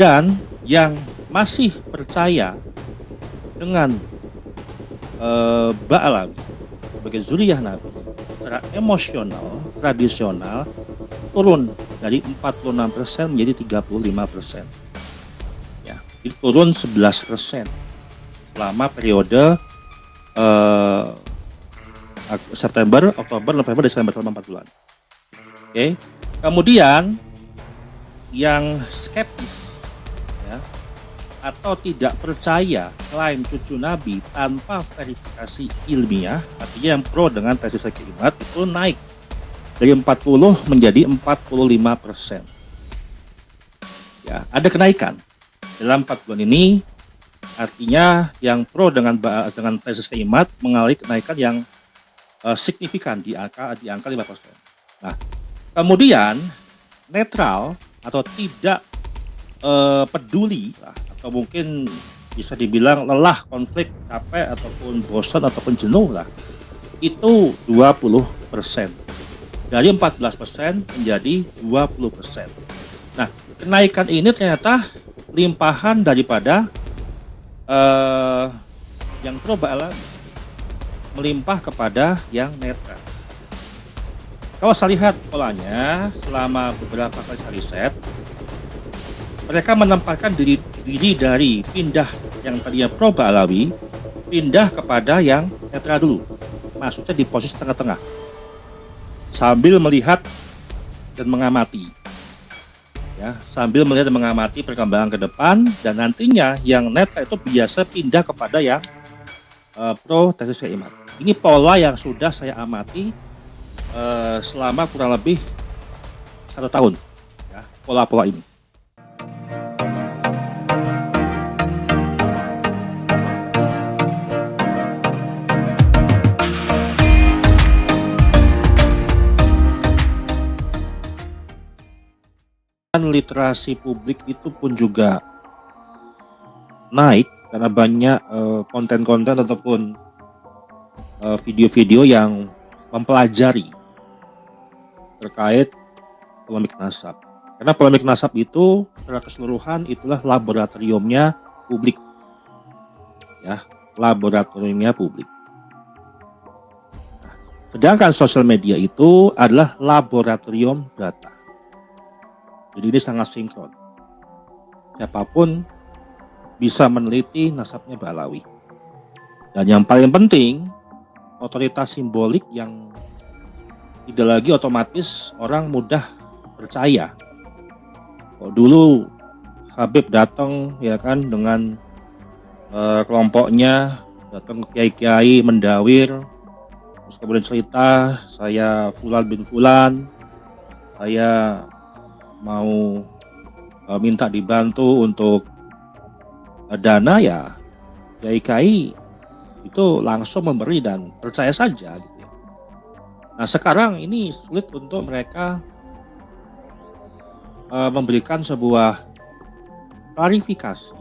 Dan yang masih percaya dengan Ba'alawi sebagai zuriyah Nabi secara emosional, tradisional, turun dari 46% menjadi 35%. Ya, itu turun 11% selama periode September, Oktober, November, Desember, selama 4 bulan. Oke. Kemudian yang skeptis, ya, atau tidak percaya klaim cucu Nabi tanpa verifikasi ilmiah, artinya yang pro dengan tesis Imat, itu naik dari 40 menjadi 45%. Ya, ada kenaikan dalam 4 bulan ini, artinya yang pro dengan tesis Imat mengalami kenaikan yang signifikan di angka 5%. Nah, kemudian netral atau tidak peduli atau mungkin bisa dibilang lelah, konflik, capek ataupun bosan ataupun jenuh lah, itu 20%. Dari 14% menjadi 20%. Nah, kenaikan ini ternyata limpahan daripada yang pro Ba'alawi melimpah kepada yang netral. Kalau saya lihat polanya selama beberapa kali saya riset, mereka menempatkan diri dari pindah yang tadinya pro Ba'alawi, pindah kepada yang netral dulu. Maksudnya di posisi tengah-tengah, sambil melihat dan mengamati. Ya, sambil melihat dan mengamati perkembangan ke depan, dan nantinya yang netral itu biasa pindah kepada yang pro tesis Imat. Ini pola yang sudah saya amati selama kurang lebih 1 tahun, ya, pola-pola ini. Literasi publik itu pun juga naik karena banyak konten-konten ataupun video-video yang mempelajari terkait polemik nasab. Karena polemik nasab itu secara keseluruhan itulah laboratoriumnya publik. Ya, laboratoriumnya publik. Sedangkan sosial media itu adalah laboratorium data. Jadi ini sangat sinkron. Siapapun bisa meneliti nasabnya Ba'alawi. Dan yang paling penting, otoritas simbolik yang tidak lagi otomatis orang mudah percaya. Kok dulu Habib datang, ya kan, dengan kelompoknya, datang ke kiai-kiai mendawir, terus kemudian cerita, saya Fulan bin Fulan, saya mau minta dibantu untuk dana, ya kiai-kiai itu langsung memberi dan percaya saja gitu ya. Nah, sekarang ini sulit untuk mereka memberikan sebuah klarifikasi.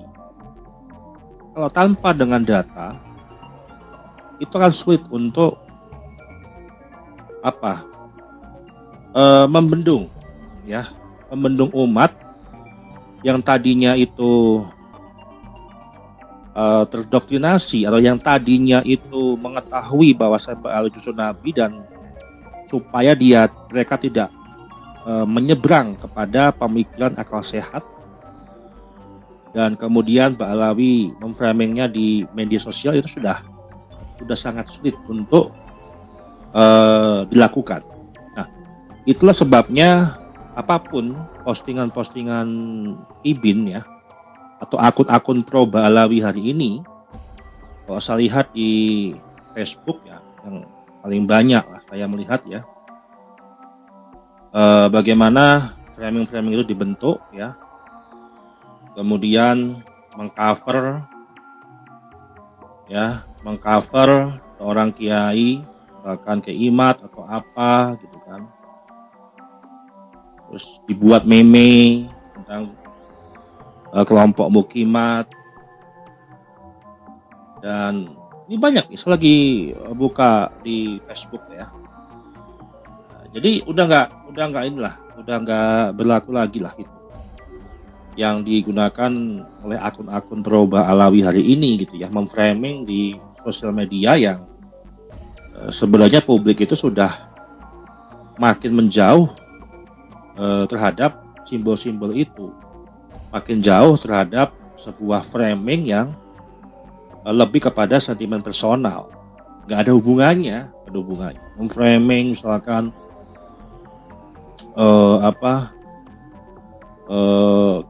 Kalau tanpa dengan data, itu kan sulit untuk membendung, ya, membendung umat yang tadinya itu terdoktrinasi, atau yang tadinya itu mengetahui bahwa Ba'alawi cucu Nabi, dan supaya mereka tidak menyeberang kepada pemikiran akal sehat, dan kemudian Ba'alawi memframingnya di media sosial, itu sudah sangat sulit untuk dilakukan. Nah, itulah sebabnya apapun postingan-postingan Ibin, ya, atau akun-akun pro Ba'alawi hari ini, kalau saya lihat di Facebook, ya, yang paling banyak lah saya melihat, ya, bagaimana framing-framing itu dibentuk, ya, kemudian mengcover seorang kiai, bahkan Imat atau apa gitu kan, terus dibuat meme tentang kelompok Mukimat, dan ini banyak nih, saya lagi buka di Facebook, ya. Nah, jadi udah nggak berlaku lagi lah gitu. yang digunakan oleh akun-akun Perubahan Alawi hari ini gitu ya, memframing di sosial media yang sebenarnya publik itu sudah makin menjauh terhadap simbol-simbol itu, makin jauh terhadap sebuah framing yang lebih kepada sentimen personal, nggak ada hubungannya, memframing misalkan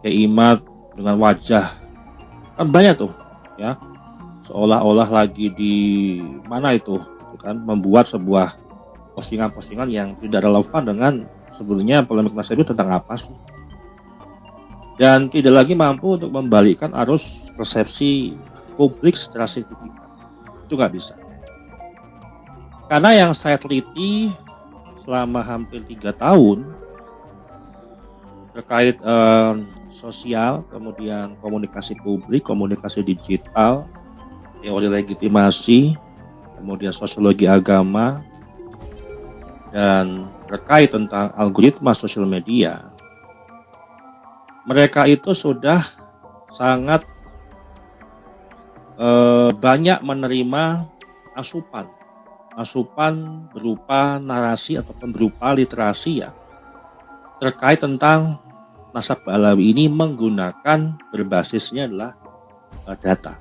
Keimat dengan wajah kan banyak tuh ya, seolah-olah lagi di mana itu kan, membuat sebuah postingan-postingan yang tidak relevan dengan sebenarnya polemik masa itu tentang apa sih, dan tidak lagi mampu untuk membalikkan arus persepsi publik secara signifikan. Itu nggak bisa, karena yang saya teliti selama hampir 3 tahun terkait sosial, kemudian komunikasi publik, komunikasi digital, teori legitimasi, kemudian sosiologi agama, dan terkait tentang algoritma sosial media, mereka itu sudah sangat banyak menerima asupan berupa narasi ataupun berupa literasi ya, terkait tentang nasabah Alawi ini menggunakan berbasisnya adalah data.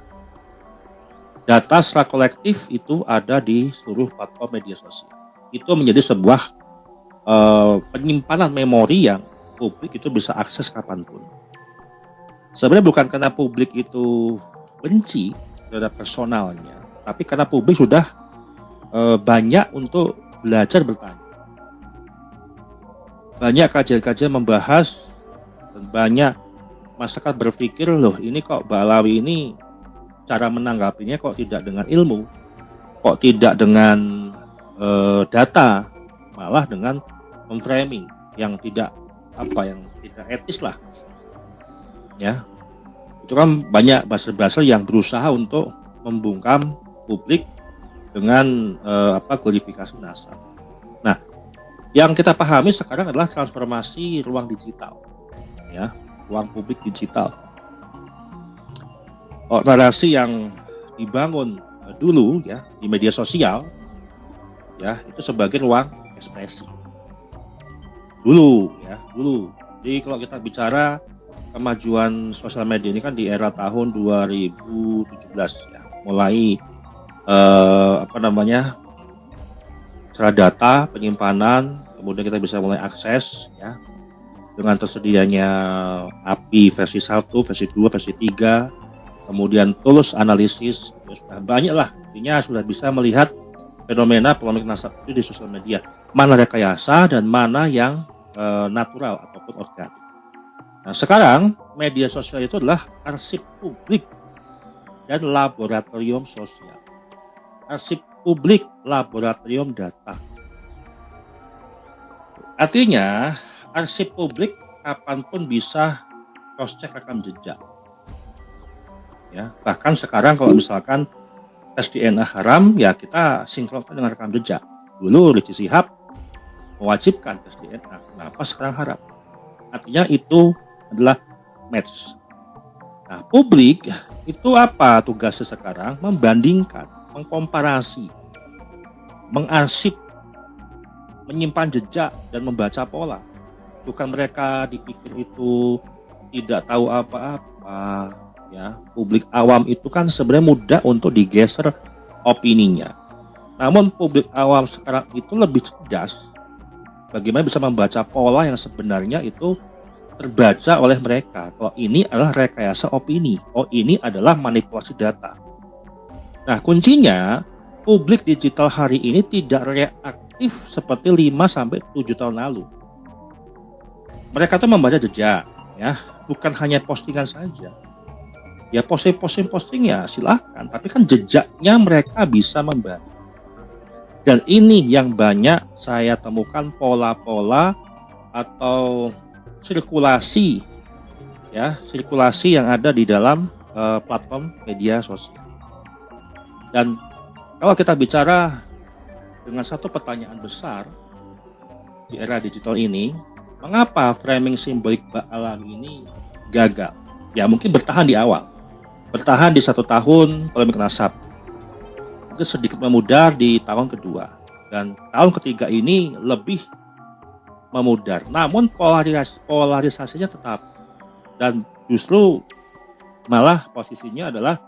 Data secara kolektif itu ada di seluruh platform media sosial. Itu menjadi sebuah penyimpanan memori yang publik itu bisa akses kapanpun. Sebenarnya bukan karena publik itu benci terhadap personalnya, tapi karena publik sudah banyak untuk belajar bertanya. Banyak kajian-kajian membahas dan banyak masyarakat berpikir, loh ini kok Mbak Alawi ini cara menanggapinya kok tidak dengan ilmu, kok tidak dengan data, malah dengan memframing yang tidak etis lah. Ya. Itu kan banyak buzzer-buzzer yang berusaha untuk membungkam publik dengan glorifikasi nasab. Nah, yang kita pahami sekarang adalah transformasi ruang digital, ya, ruang publik digital. Narasi yang dibangun dulu ya di media sosial, ya itu sebagai ruang ekspresi. Dulu. Jadi kalau kita bicara kemajuan sosial media ini kan di era tahun 2017 ya, mulai secara data penyimpanan, kemudian kita bisa mulai akses ya dengan tersedianya API versi 1, versi 2, versi 3, kemudian tools analisis, sudah banyak lah, artinya sudah bisa melihat fenomena polemik nasab itu di sosial media, mana rekayasa dan mana yang natural ataupun organik. Nah, sekarang media sosial itu adalah arsip publik dan laboratorium sosial. Arsip publik, laboratorium data. Artinya, arsip publik kapanpun bisa cross-check rekam jejak. Ya, bahkan sekarang kalau misalkan tes DNA haram, ya kita sinkronkan dengan rekam jejak. Dulu Rizik Syihab mewajibkan tes DNA, kenapa sekarang haram? Artinya itu adalah match. Nah, publik itu apa tugasnya sekarang? Membandingkan, mengkomparasi, mengarsip, menyimpan jejak dan membaca pola. Bukan mereka dipikir itu tidak tahu apa-apa, ya. Publik awam itu kan sebenarnya mudah untuk digeser opininya. Namun publik awam sekarang itu lebih cerdas. Bagaimana bisa membaca pola yang sebenarnya itu terbaca oleh mereka. Kalau ini adalah rekayasa opini, ini adalah manipulasi data. Nah, kuncinya publik digital hari ini tidak reaktif seperti 5-7 tahun lalu. Mereka tuh membaca jejak, ya, bukan hanya postingan saja. Ya posting ya silahkan, tapi kan jejaknya mereka bisa membaca. Dan ini yang banyak saya temukan pola-pola atau sirkulasi yang ada di dalam platform media sosial. Dan kalau kita bicara dengan satu pertanyaan besar di era digital ini, mengapa framing simbolik Mbak Alawi ini gagal. Ya mungkin bertahan di awal, bertahan di 1 tahun polemik nasab, itu sedikit memudar di tahun kedua, dan tahun ketiga ini lebih memudar. Namun polarisasinya tetap, dan justru malah posisinya adalah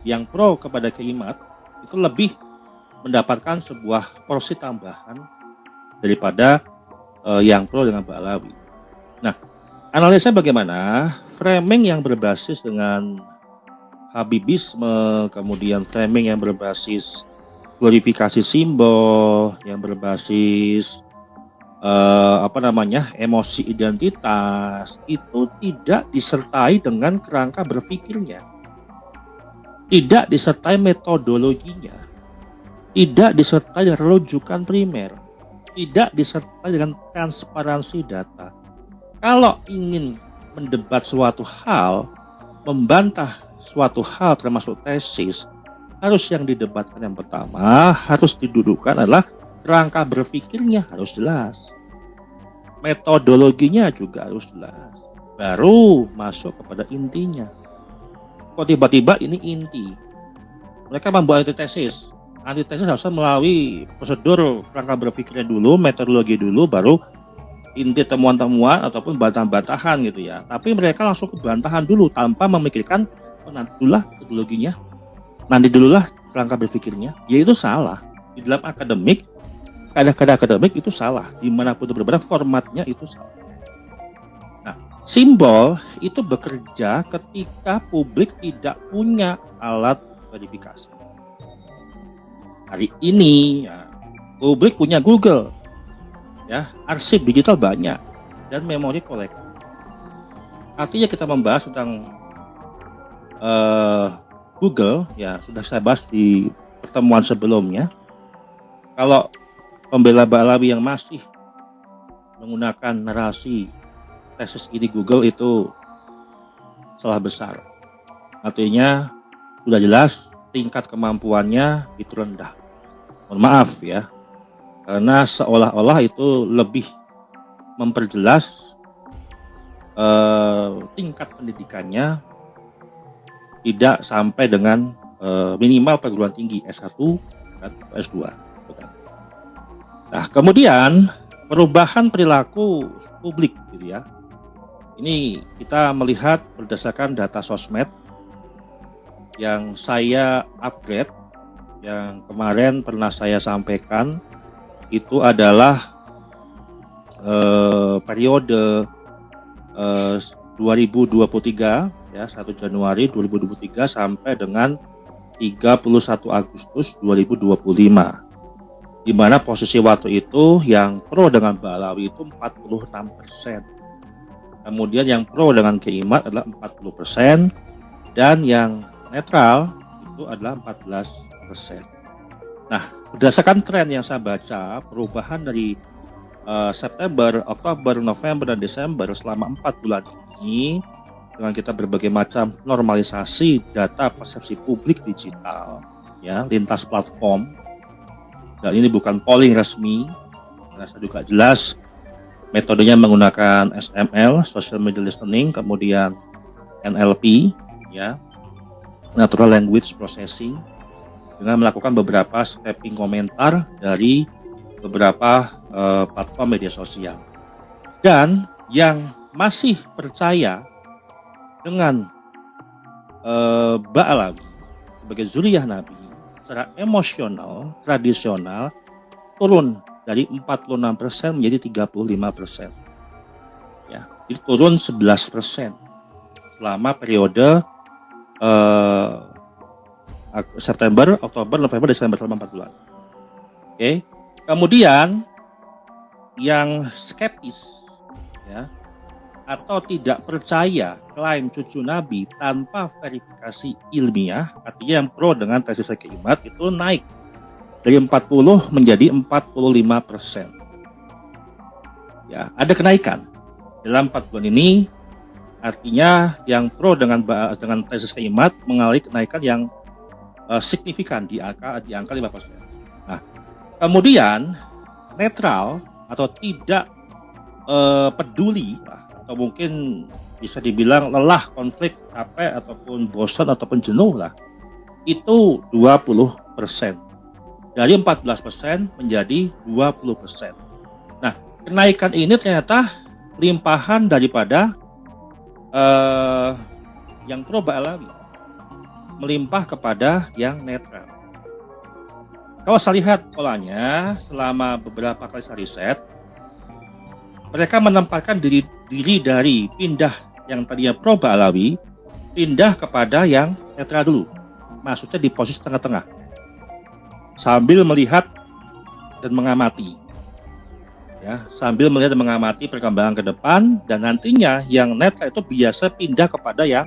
yang pro kepada Kiai itu lebih mendapatkan sebuah porsi tambahan daripada yang pro dengan Mbak Alawi. Nah, analisa bagaimana framing yang berbasis dengan habibisme, kemudian framing yang berbasis glorifikasi simbol, yang berbasis emosi identitas, itu tidak disertai dengan kerangka berpikirnya, tidak disertai metodologinya, tidak disertai dengan rujukan primer, tidak disertai dengan transparansi data. Kalau ingin mendebat suatu hal, membantah suatu hal termasuk tesis, harus yang didebatkan yang pertama, harus didudukkan adalah kerangka berpikirnya harus jelas, metodologinya juga harus jelas, baru masuk kepada intinya. Kok tiba-tiba ini inti? Mereka membuat antitesis harusnya melalui prosedur kerangka berpikirnya dulu, metodologi dulu, baru inti temuan-temuan ataupun bantahan-bantahan gitu ya. Tapi mereka langsung ke bantahan dulu tanpa memikirkan nanti dululah metodologinya, nanti dululah kerangka berpikirnya. Ya itu salah. Di dalam akademik, kadang-kadang akademik itu salah. Dimanapun itu berada, formatnya itu salah. Nah, simbol itu bekerja ketika publik tidak punya alat verifikasi. Hari ini ya, publik punya Google, ya, arsip digital banyak, dan memori kolektif. Artinya kita membahas tentang Google, ya sudah saya bahas di pertemuan sebelumnya. Kalau pembela Mbak Alawi yang masih menggunakan narasi tesis ini Google itu salah besar. Artinya sudah jelas tingkat kemampuannya itu rendah. Mohon maaf ya, karena seolah-olah itu lebih memperjelas tingkat pendidikannya tidak sampai dengan minimal perguruan tinggi S1 atau S2. Nah, kemudian perubahan perilaku publik gitu ya. Ini kita melihat berdasarkan data sosmed yang saya upgrade, yang kemarin pernah saya sampaikan, itu adalah periode 2023 ya, 1 Januari 2023 sampai dengan 31 Agustus 2025. Di mana posisi waktu itu yang pro dengan Mbak Alawi itu 46%. Kemudian yang pro dengan Kiai adalah 40%, dan yang netral itu adalah 14%. Nah, berdasarkan tren yang saya baca, perubahan dari September, Oktober, November, dan Desember selama 4 bulan ini, dengan kita berbagai macam normalisasi data persepsi publik digital, ya, lintas platform, dan ini bukan polling resmi, karena saya juga jelas metodenya menggunakan SML, Social Media Listening, kemudian NLP, ya, Natural Language Processing, dengan melakukan beberapa scraping komentar dari beberapa platform media sosial. Dan yang masih percaya dengan Mbak Alawi sebagai zuriyah Nabi secara emosional, tradisional, turun dari 46% menjadi 35%. Ya, itu turun 11% selama periode September, Oktober, November, Desember, selama 4 bulan. Oke. Kemudian yang skeptis, ya, atau tidak percaya klaim cucu Nabi tanpa verifikasi ilmiah, artinya yang pro dengan tesis Kiai itu naik dari 40 menjadi 45%. Ya, ada kenaikan dalam 4 bulan ini. Artinya yang pro dengan tesis Kiai mengalami kenaikan yang signifikan di angka 5%. Nah, kemudian netral atau tidak peduli atau mungkin bisa dibilang lelah, konflik, capek, ataupun bosan, ataupun jenuh lah, itu 20%. Dari 14% menjadi 20%. Nah, kenaikan ini ternyata limpahan daripada yang proba alami melimpah kepada yang netral. Kalau saya lihat polanya selama beberapa kali saya riset, mereka menempatkan diri dari pindah yang tadinya proba alawi, pindah kepada yang netral dulu. Maksudnya di posisi tengah-tengah. Sambil melihat dan mengamati. Ya, sambil melihat dan mengamati perkembangan ke depan, dan nantinya yang netral itu biasa pindah kepada yang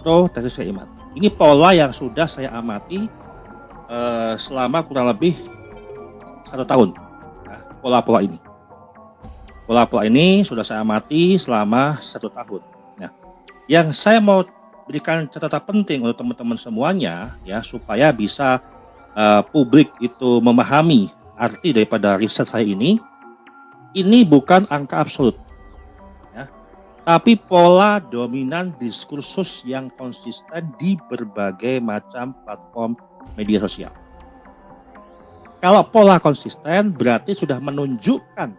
pro tesis keiman. Ini pola yang sudah saya amati selama kurang lebih 1 tahun. Nah, pola-pola ini sudah saya amati selama 1 tahun. Nah, yang saya mau berikan catatan penting untuk teman-teman semuanya, ya, supaya bisa publik itu memahami arti daripada riset saya ini bukan angka absolut, ya, tapi pola dominan diskursus yang konsisten di berbagai macam platform media sosial. Kalau pola konsisten berarti sudah menunjukkan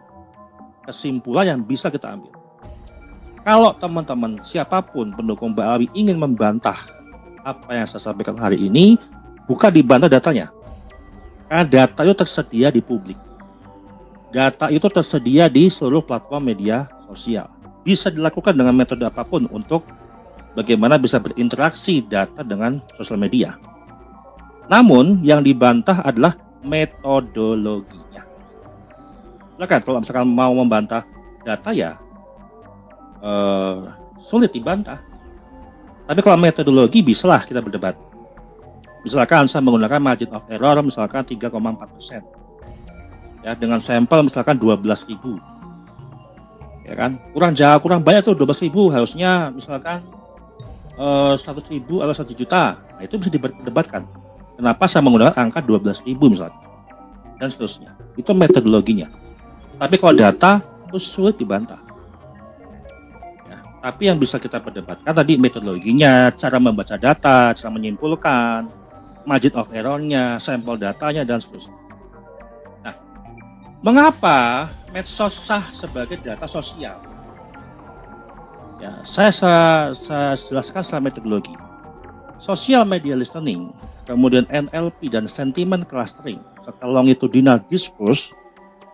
kesimpulan yang bisa kita ambil. Kalau teman-teman siapapun pendukung Mbak Alawi ingin membantah apa yang saya sampaikan hari ini, bukan dibantah datanya. Karena data itu tersedia di publik. Data itu tersedia di seluruh platform media sosial. Bisa dilakukan dengan metode apapun untuk bagaimana bisa berinteraksi data dengan sosial media. Namun yang dibantah adalah metodologinya. Silakan kalau misalkan mau membantah data ya sulit dibantah. Tapi kalau metodologi bisalah kita berdebat. Misalkan saya menggunakan margin of error misalkan 3,4%. Ya, dengan sampel misalkan 12.000. Ya kan? Kurang jauh, kurang banyak tuh 12.000, harusnya misalkan 100.000 atau 1 juta. Nah, itu bisa diperdebatkan. Kenapa saya menggunakan angka 12.000 misalnya? Dan seterusnya. Itu metodologinya. Tapi kalau data itu sulit dibantah. Ya, tapi yang bisa kita perdebatkan tadi metodologinya, cara membaca data, cara menyimpulkan, margin of error-nya, sampel datanya, dan seterusnya. Nah, mengapa medsos sah sebagai data sosial? Ya, saya jelaskan secara metodologi. Social media listening, kemudian NLP dan sentiment clustering, serta longitudinal discourse,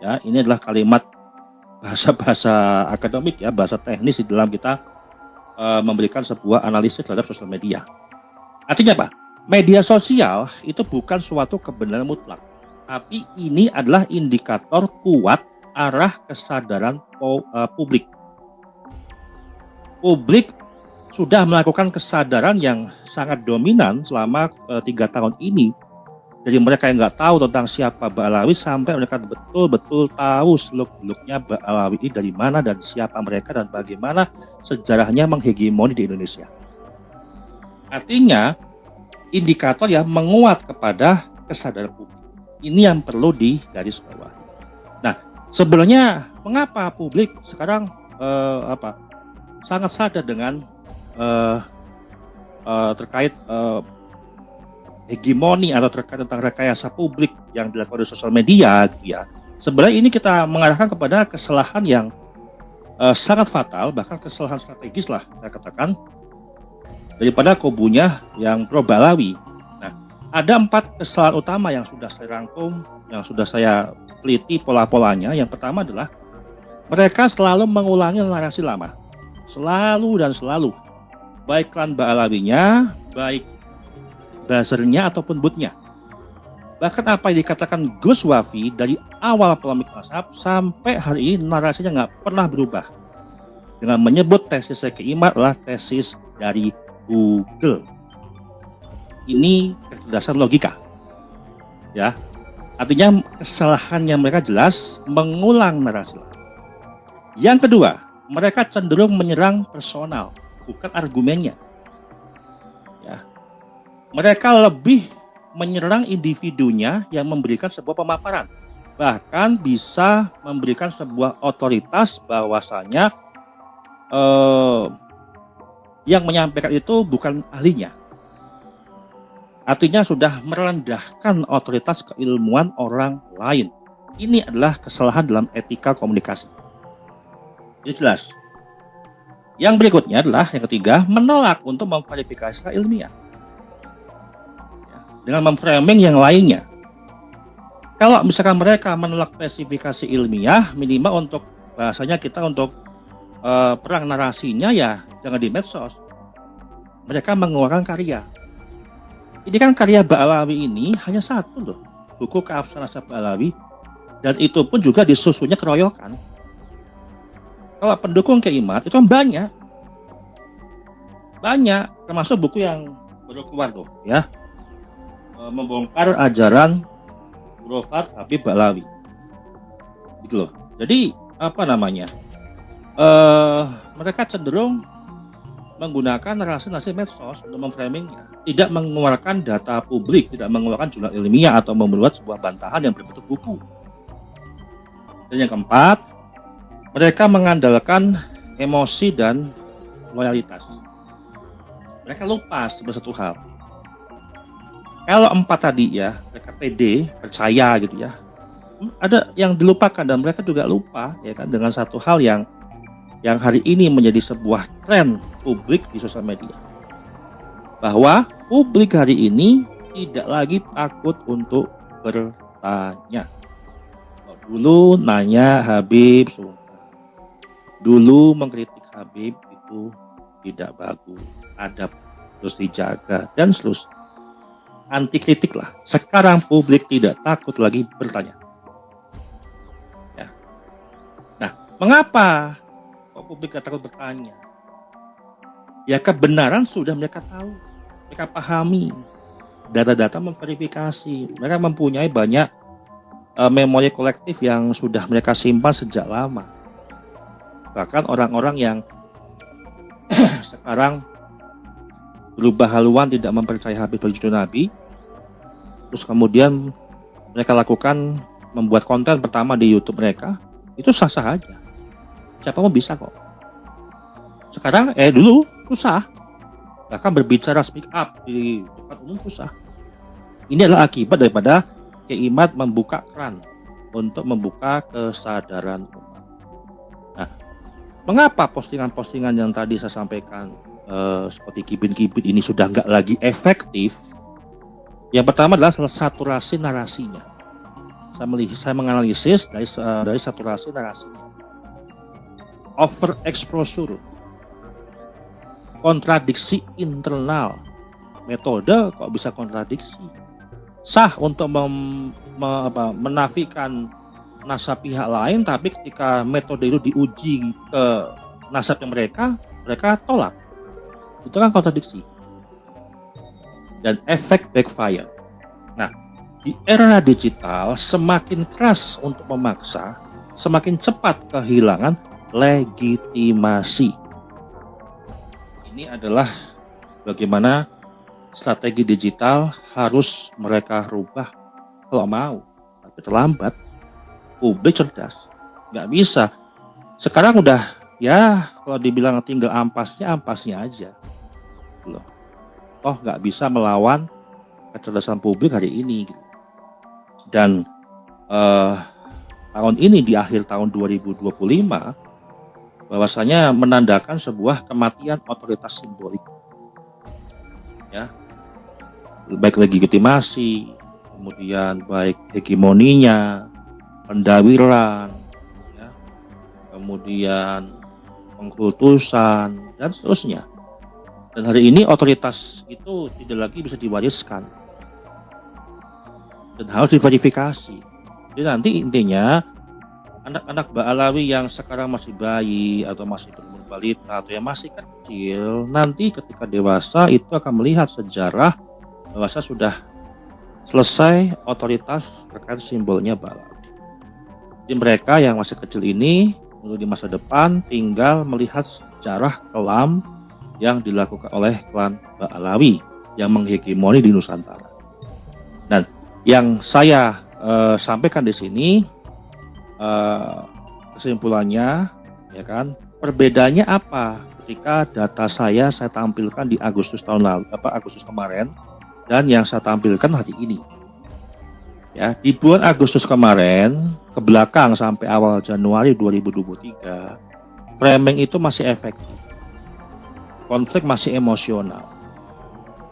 ya, ini adalah kalimat bahasa akademik, ya, bahasa teknis di dalam kita memberikan sebuah analisis terhadap sosial media. Artinya apa? Media sosial itu bukan suatu kebenaran mutlak, tapi ini adalah indikator kuat arah kesadaran publik. Publik sudah melakukan kesadaran yang sangat dominan selama 3 tahun ini. Dari mereka yang nggak tahu tentang siapa Mbak Alawi sampai mereka betul-betul tahu seluk-beluknya Mbak Alawi ini dari mana dan siapa mereka dan bagaimana sejarahnya menghegemoni di Indonesia. Artinya indikator yang menguat kepada kesadaran publik. Ini yang perlu digarisbawahi. Nah, sebenarnya mengapa publik sekarang sangat sadar dengan terkait hegemoni atau terkait tentang rekayasa publik yang dilakukan di sosial media, gitu ya. Sebenarnya ini kita mengarahkan kepada kesalahan yang sangat fatal, bahkan kesalahan strategis lah saya katakan, daripada kubunya yang pro Balawi. Nah, ada 4 kesalahan utama yang sudah saya rangkum, yang sudah saya teliti pola-polanya. Yang pertama adalah mereka selalu mengulangi narasi lama, selalu dan selalu, baik klan Balawinya, baik buzzernya ataupun bootnya. Bahkan apa yang dikatakan Gus Wafi dari awal polemik WhatsApp sampai hari ini narasinya nggak pernah berubah. Dengan menyebut tesis Keimat adalah tesis dari Google. Ini kecerdasan logika. Ya. Artinya kesalahannya mereka jelas mengulang narasi. Yang kedua, mereka cenderung menyerang personal, bukan argumennya. Ya. Mereka lebih menyerang individunya yang memberikan sebuah pemaparan. Bahkan bisa memberikan sebuah otoritas bahwasanya yang menyampaikan itu bukan ahlinya. Artinya sudah merendahkan otoritas keilmuan orang lain. Ini adalah kesalahan dalam etika komunikasi. Ini jelas. Yang berikutnya adalah yang ketiga, menolak untuk memverifikasi secara ilmiah. Dengan memframing yang lainnya. Kalau misalkan mereka menolak verifikasi ilmiah, minimal untuk bahasanya kita untuk perang narasinya ya jangan di medsos. Mereka mengeluarkan karya. Ini kan karya Ba'alawi ini hanya satu loh, buku Keabsahan Nasab Ba'alawi, dan itu pun juga disusunnya keroyokan. Kalau pendukung Kiai Imad itu banyak, termasuk buku yang baru keluar tuh, ya, membongkar ajaran Hurufat Habib Ba'alawi, gitu loh. Jadi apa namanya? Mereka cenderung menggunakan narasi-narasi medsos untuk memframingnya, tidak mengeluarkan data publik, tidak mengeluarkan jurnal ilmiah atau membuat sebuah bantahan yang berbentuk buku. Dan yang keempat, mereka mengandalkan emosi dan loyalitas. Mereka lupa satu hal. Kalau empat tadi ya, mereka pede, percaya gitu ya. Ada yang dilupakan dan mereka juga lupa ya kan dengan satu hal yang hari ini menjadi sebuah tren publik di sosial media. Bahwa publik hari ini tidak lagi takut untuk bertanya. Dulu nanya Habib Sunnah. Dulu mengkritik Habib itu tidak bagus. Adab terus dijaga dan seterusnya. Anti kritik lah. Sekarang publik tidak takut lagi bertanya. Ya. Nah, mengapa publik gak takut bertanya? Ya kebenaran sudah mereka tahu, mereka pahami, data-data memverifikasi, mereka mempunyai banyak memori kolektif yang sudah mereka simpan sejak lama. Bahkan orang-orang yang sekarang berubah haluan tidak mempercayai Habib Cucu Nabi, terus kemudian mereka lakukan membuat konten pertama di YouTube mereka, itu sah-sah aja. Siapa mau bisa kok. Sekarang dulu susah. Bahkan berbicara speak up di tempat umum susah. Ini adalah akibat daripada Kiai Imad membuka keran untuk membuka kesadaran umat. Nah, mengapa postingan-postingan yang tadi saya sampaikan seperti kibin-kibin ini sudah nggak lagi efektif? Yang pertama adalah saturasi narasinya. Saya menganalisis dari saturasi narasinya. Over exposure, kontradiksi internal, metode kok bisa kontradiksi, sah untuk menafikan nasab pihak lain, tapi ketika metode itu diuji ke nasabnya mereka tolak, itu kan kontradiksi dan efek backfire. Nah, di era digital semakin keras untuk memaksa, semakin cepat kehilangan legitimasi. Ini adalah bagaimana strategi digital harus mereka rubah kalau mau, tapi terlambat. Publik cerdas, nggak bisa. Sekarang udah ya kalau dibilang tinggal ampasnya aja, loh. Oh nggak bisa melawan kecerdasan publik hari ini. Dan tahun ini di akhir tahun 2025 bahwasanya menandakan sebuah kematian otoritas simbolik, ya, baik legitimasi, kemudian baik hegemoninya, pendawiran, ya, kemudian pengkultusan dan seterusnya. Dan hari ini otoritas itu tidak lagi bisa diwariskan dan harus diverifikasi. Jadi nanti intinya anak-anak Ba'alawi yang sekarang masih bayi atau masih berumur balita atau yang masih kecil, nanti ketika dewasa itu akan melihat sejarah bahwa sudah selesai otoritas terkait simbolnya Ba'alawi. Jadi mereka yang masih kecil ini untuk di masa depan tinggal melihat sejarah kelam yang dilakukan oleh klan Ba'alawi yang menghegemoni di Nusantara. Dan yang saya sampaikan di sini kesimpulannya, ya kan, perbedaannya apa ketika data saya tampilkan di Agustus tahun lalu, Agustus kemarin, dan yang saya tampilkan hari ini. Ya, di bulan Agustus kemarin ke belakang sampai awal Januari 2023, framing itu masih efektif. Konflik masih emosional.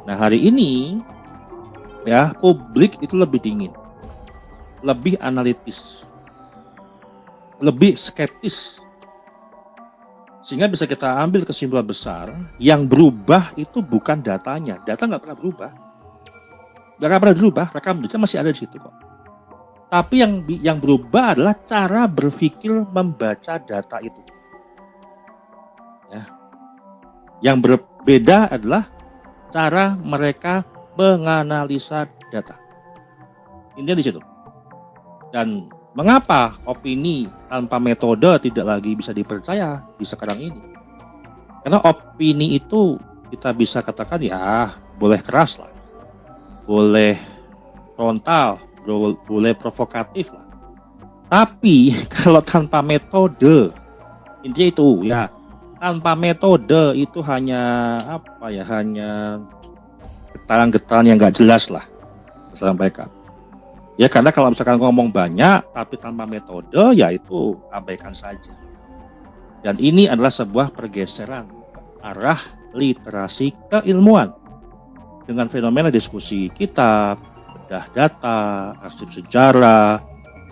Nah, hari ini ya, publik itu lebih dingin, lebih analitis, lebih skeptis. Sehingga bisa kita ambil kesimpulan besar, yang berubah itu bukan datanya. Data nggak pernah berubah. Nggak pernah berubah, rekam jejak masih ada di situ kok. Tapi yang berubah adalah cara berpikir membaca data itu. Ya. Yang berbeda adalah cara mereka menganalisa data. Intinya di situ. Dan mengapa opini tanpa metode tidak lagi bisa dipercaya di sekarang ini? Karena opini itu kita bisa katakan ya boleh keras lah, boleh frontal, boleh provokatif lah. Tapi kalau tanpa metode, intinya itu ya, tanpa metode itu hanya hanya getaran-getaran yang nggak jelas lah disampaikan. Ya karena kalau misalkan ngomong banyak tapi tanpa metode, ya itu abaikan saja. Dan ini adalah sebuah pergeseran arah literasi keilmuan dengan fenomena diskusi kitab, bedah data, arsip sejarah,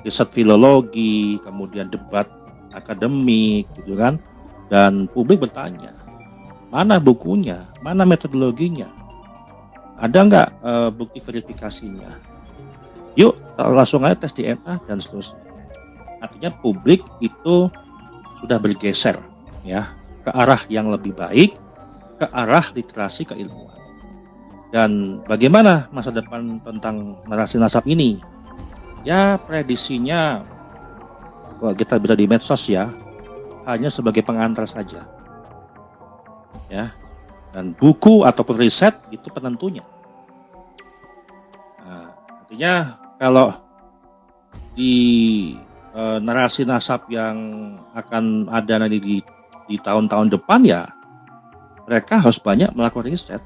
riset filologi, kemudian debat akademik, gitu kan. Dan publik bertanya, mana bukunya, mana metodologinya, ada nggak bukti verifikasinya? Yuk langsung aja tes DNA dan seterusnya. Artinya publik itu sudah bergeser ya ke arah yang lebih baik, ke arah literasi keilmuan. Dan bagaimana masa depan tentang narasi nasab ini? Ya prediksinya kalau kita bisa di medsos ya hanya sebagai pengantar saja. Ya. Dan buku ataupun riset itu penentunya. Nah, artinya kalau di narasi nasab yang akan ada nanti di tahun-tahun depan ya mereka harus banyak melakukan riset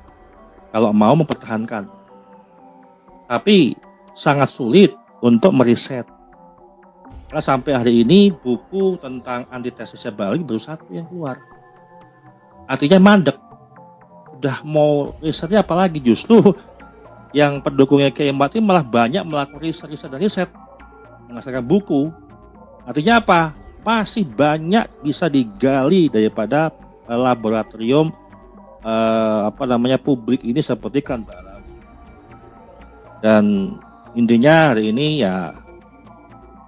kalau mau mempertahankan. Tapi sangat sulit untuk meriset. Karena sampai hari ini buku tentang antitesisnya Bali baru satu yang keluar. Artinya mandek. Udah mau risetnya apalagi, justru yang pendukungnya Kiai Ma'ruf malah banyak melakukan riset menghasilkan buku. Artinya apa? Masih banyak bisa digali daripada laboratorium publik ini seperti Klan Balawi. Dan intinya hari ini ya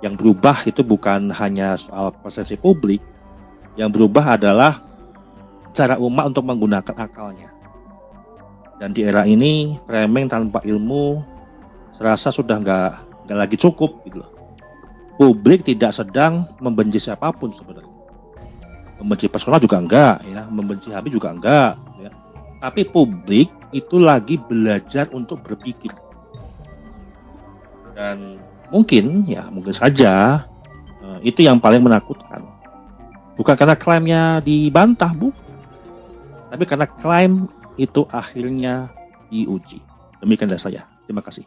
yang berubah itu bukan hanya soal persepsi publik, yang berubah adalah cara umat untuk menggunakan akalnya. Dan di era ini framing tanpa ilmu serasa sudah nggak lagi cukup gitu loh. Publik tidak sedang membenci siapapun sebenarnya. Membenci personal juga enggak ya, membenci Habib juga enggak ya. Tapi publik itu lagi belajar untuk berpikir. Dan mungkin saja itu yang paling menakutkan. Bukan karena klaimnya dibantah, tapi karena klaim itu akhirnya diuji. Demikian dari saya. Terima kasih.